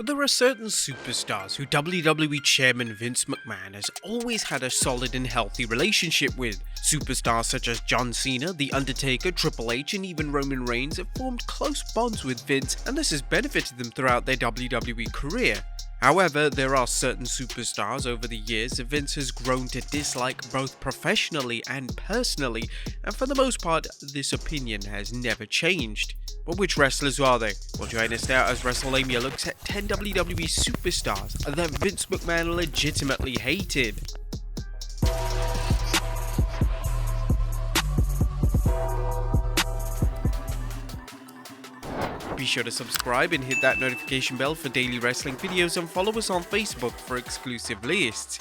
There are certain superstars who WWE Chairman Vince McMahon has always had a solid and healthy relationship with. Superstars such as John Cena, The Undertaker, Triple H, and even Roman Reigns have formed close bonds with Vince, and this has benefited them throughout their WWE career. However, there are certain superstars over the years that Vince has grown to dislike both professionally and personally, and for the most part, this opinion has never changed. But which wrestlers are they? Well, join us now as Wrestlelamia looks at 10 WWE superstars that Vince McMahon legitimately hated. Be sure to subscribe and hit that notification bell for daily wrestling videos, and follow us on Facebook for exclusive lists.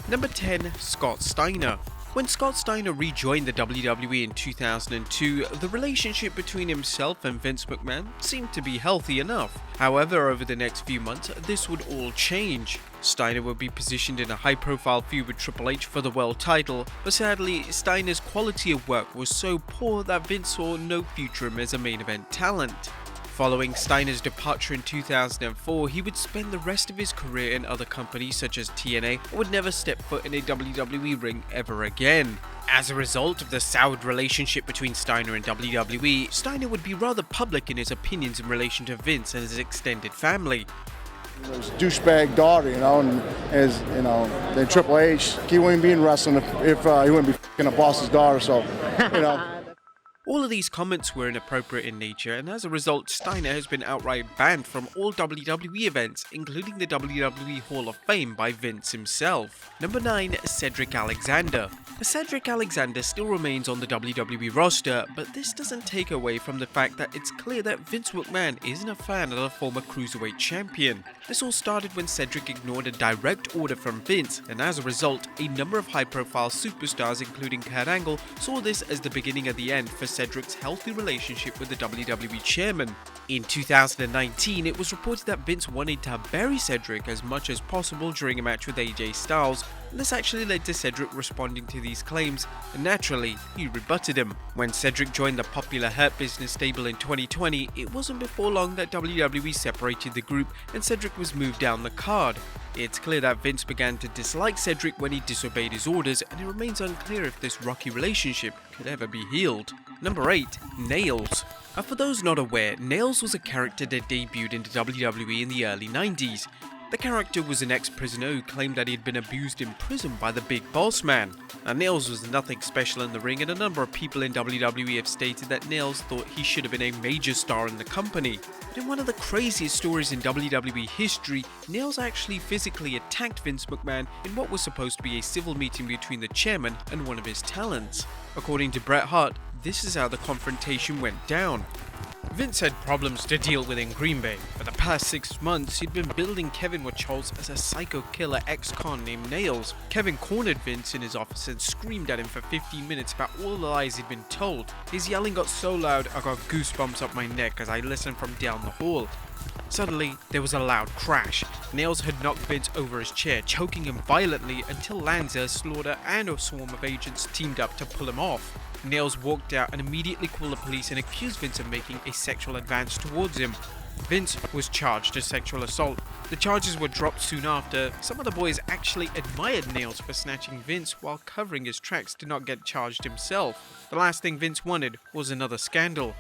Number 10. Scott Steiner. When Scott Steiner rejoined the WWE in 2002, the relationship between himself and Vince McMahon seemed to be healthy enough. However, over the next few months, this would all change. Steiner would be positioned in a high-profile feud with Triple H for the world title, but sadly, Steiner's quality of work was so poor that Vince saw no future in him as a main event talent. Following Steiner's departure in 2004, he would spend the rest of his career in other companies such as TNA and would never step foot in a WWE ring ever again. As a result of the soured relationship between Steiner and WWE, Steiner would be rather public in his opinions in relation to Vince and his extended family. His douchebag daughter, and then Triple H, he wouldn't be in wrestling if he wouldn't be f***ing a boss's daughter, so, All of these comments were inappropriate in nature, and as a result, Steiner has been outright banned from all WWE events, including the WWE Hall of Fame by Vince himself. Number 9. Cedric Alexander. Cedric Alexander still remains on the WWE roster, but this doesn't take away from the fact that it's clear that Vince McMahon isn't a fan of the former Cruiserweight champion. This all started when Cedric ignored a direct order from Vince, and as a result, a number of high-profile superstars including Kurt Angle saw this as the beginning of the end for Cedric's healthy relationship with the WWE chairman. In 2019, it was reported that Vince wanted to bury Cedric as much as possible during a match with AJ Styles, and this actually led to Cedric responding to these claims, and naturally, he rebutted him. When Cedric joined the popular Hurt Business stable in 2020, it wasn't before long that WWE separated the group and Cedric was moved down the card. It's clear that Vince began to dislike Cedric when he disobeyed his orders, and it remains unclear if this rocky relationship could ever be healed. Number 8. Nails. For those not aware, Nails was a character that debuted into WWE in the early 90s. The character was an ex-prisoner who claimed that he had been abused in prison by the Big Boss Man. Nails was nothing special in the ring, and a number of people in WWE have stated that Nails thought he should have been a major star in the company. But in one of the craziest stories in WWE history, Nails actually physically attacked Vince McMahon in what was supposed to be a civil meeting between the chairman and one of his talents. According to Bret Hart, this is how the confrontation went down. Vince had problems to deal with in Green Bay. For the past 6 months, he'd been building Kevin Charles as a psycho killer ex-con named Nails. Kevin cornered Vince in his office and screamed at him for 15 minutes about all the lies he'd been told. His yelling got so loud I got goosebumps up my neck as I listened from down the hall. Suddenly, there was a loud crash. Nails had knocked Vince over his chair, choking him violently until Lanza, Slaughter, and a swarm of agents teamed up to pull him off. Nails walked out and immediately called the police and accused Vince of making a sexual advance towards him. Vince was charged as sexual assault. The charges were dropped soon after. Some of the boys actually admired Nails for snatching Vince while covering his tracks to not get charged himself. The last thing Vince wanted was another scandal.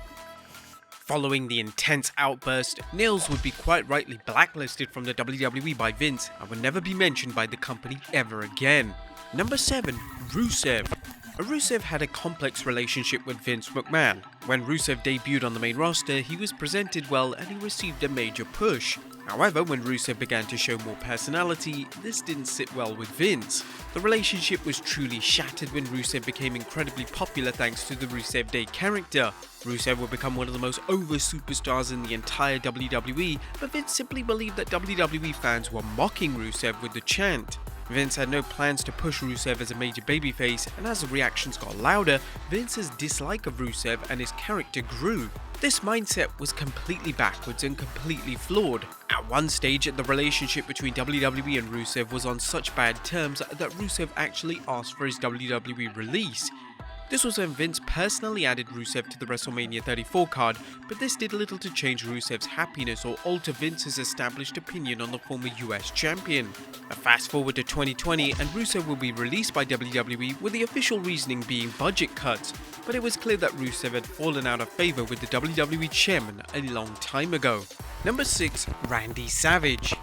Following the intense outburst, Nails would be quite rightly blacklisted from the WWE by Vince and would never be mentioned by the company ever again. Number 7. Rusev. Rusev had a complex relationship with Vince McMahon. When Rusev debuted on the main roster, he was presented well and he received a major push. However, when Rusev began to show more personality, this didn't sit well with Vince. The relationship was truly shattered when Rusev became incredibly popular thanks to the Rusev Day character. Rusev would become one of the most over superstars in the entire WWE, but Vince simply believed that WWE fans were mocking Rusev with the chant. Vince had no plans to push Rusev as a major babyface, and as the reactions got louder, Vince's dislike of Rusev and his character grew. This mindset was completely backwards and completely flawed. At one stage, the relationship between WWE and Rusev was on such bad terms that Rusev actually asked for his WWE release. This was when Vince personally added Rusev to the WrestleMania 34 card, but this did little to change Rusev's happiness or alter Vince's established opinion on the former US champion. Fast forward to 2020 and Rusev will be released by WWE with the official reasoning being budget cuts, but it was clear that Rusev had fallen out of favour with the WWE chairman a long time ago. Number 6. Randy Savage.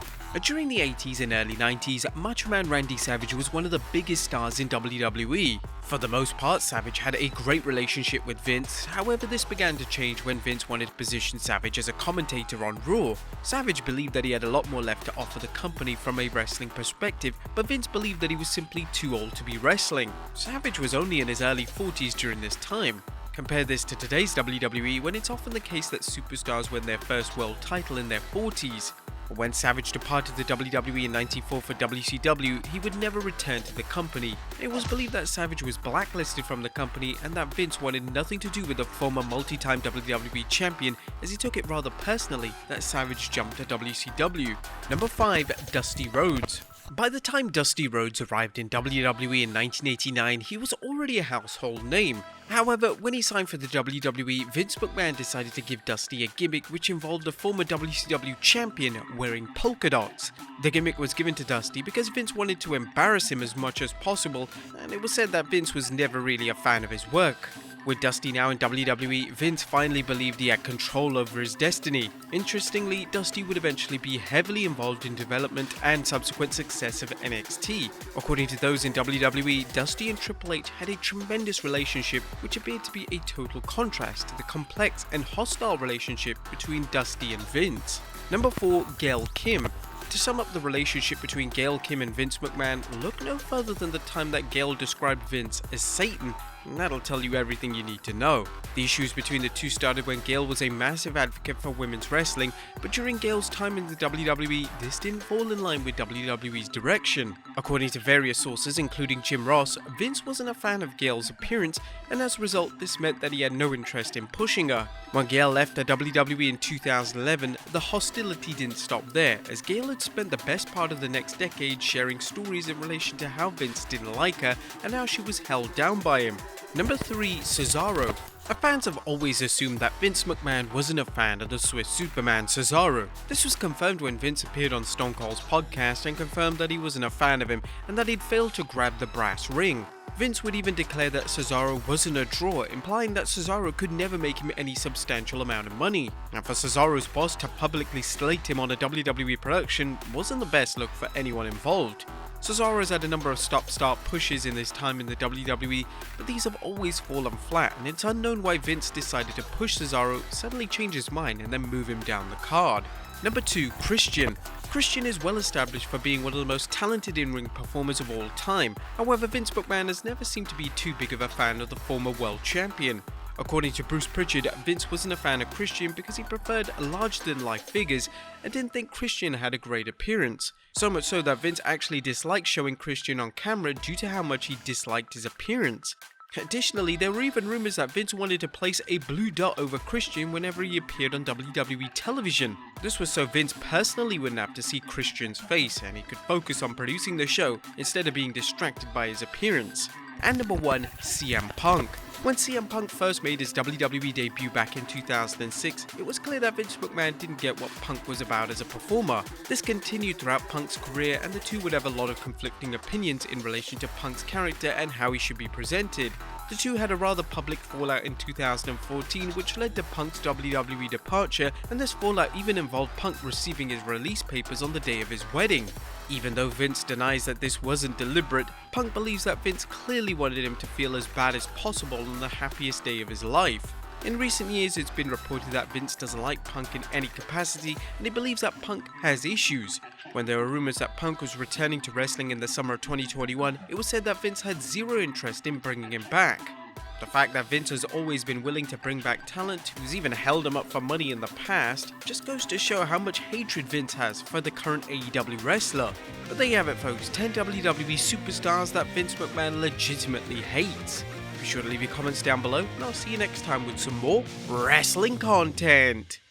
During the 80s and early 90s, Macho Man Randy Savage was one of the biggest stars in WWE. For the most part, Savage had a great relationship with Vince, however this began to change when Vince wanted to position Savage as a commentator on Raw. Savage believed that he had a lot more left to offer the company from a wrestling perspective, but Vince believed that he was simply too old to be wrestling. Savage was only in his early 40s during this time. Compare this to today's WWE, when it's often the case that superstars win their first world title in their 40s. When Savage departed the WWE in '94 for WCW, he would never return to the company. It was believed that Savage was blacklisted from the company and that Vince wanted nothing to do with the former multi-time WWE champion, as he took it rather personally that Savage jumped to WCW. Number 5. Dusty Rhodes. By the time Dusty Rhodes arrived in WWE in 1989, he was already a household name. However, when he signed for the WWE, Vince McMahon decided to give Dusty a gimmick which involved the former WCW champion wearing polka dots. The gimmick was given to Dusty because Vince wanted to embarrass him as much as possible, and it was said that Vince was never really a fan of his work. With Dusty now in WWE, Vince finally believed he had control over his destiny. Interestingly, Dusty would eventually be heavily involved in development and subsequent success of NXT. According to those in WWE, Dusty and Triple H had a tremendous relationship which appeared to be a total contrast to the complex and hostile relationship between Dusty and Vince. Number 4. Gail Kim. To sum up the relationship between Gail Kim and Vince McMahon, look no further than the time that Gail described Vince as Satan, and that'll tell you everything you need to know. The issues between the two started when Gail was a massive advocate for women's wrestling, but during Gail's time in the WWE, this didn't fall in line with WWE's direction. According to various sources, including Jim Ross, Vince wasn't a fan of Gail's appearance, and as a result, this meant that he had no interest in pushing her. When Gail left the WWE in 2011, the hostility didn't stop there, as Gail had spent the best part of the next decade sharing stories in relation to how Vince didn't like her and how she was held down by him. Number 3. Cesaro. Fans have always assumed that Vince McMahon wasn't a fan of the Swiss Superman Cesaro. This was confirmed when Vince appeared on Stone Cold's podcast and confirmed that he wasn't a fan of him and that he'd failed to grab the brass ring. Vince would even declare that Cesaro wasn't a draw, implying that Cesaro could never make him any substantial amount of money. And for Cesaro's boss to publicly slate him on a WWE production wasn't the best look for anyone involved. Cesaro has had a number of stop-start pushes in his time in the WWE, but these have always fallen flat, and it's unknown why Vince decided to push Cesaro, suddenly change his mind, and then move him down the card. Number 2. Christian. Christian is well established for being one of the most talented in-ring performers of all time. However, Vince McMahon has never seemed to be too big of a fan of the former world champion. According to Bruce Pritchard, Vince wasn't a fan of Christian because he preferred larger-than-life figures and didn't think Christian had a great appearance. So much so that Vince actually disliked showing Christian on camera due to how much he disliked his appearance. Additionally, there were even rumors that Vince wanted to place a blue dot over Christian whenever he appeared on WWE television. This was so Vince personally wouldn't have to see Christian's face and he could focus on producing the show instead of being distracted by his appearance. And number 1. CM Punk. When CM Punk first made his WWE debut back in 2006, it was clear that Vince McMahon didn't get what Punk was about as a performer. This continued throughout Punk's career, and the two would have a lot of conflicting opinions in relation to Punk's character and how he should be presented. The two had a rather public fallout in 2014, which led to Punk's WWE departure, and this fallout even involved Punk receiving his release papers on the day of his wedding. Even though Vince denies that this wasn't deliberate, Punk believes that Vince clearly wanted him to feel as bad as possible on the happiest day of his life. In recent years, it's been reported that Vince doesn't like Punk in any capacity, and he believes that Punk has issues. When there were rumors that Punk was returning to wrestling in the summer of 2021, it was said that Vince had zero interest in bringing him back. The fact that Vince has always been willing to bring back talent, who's even held him up for money in the past, just goes to show how much hatred Vince has for the current AEW wrestler. But there you have it, folks, 10 WWE superstars that Vince McMahon legitimately hates. Be sure to leave your comments down below, and I'll see you next time with some more wrestling content.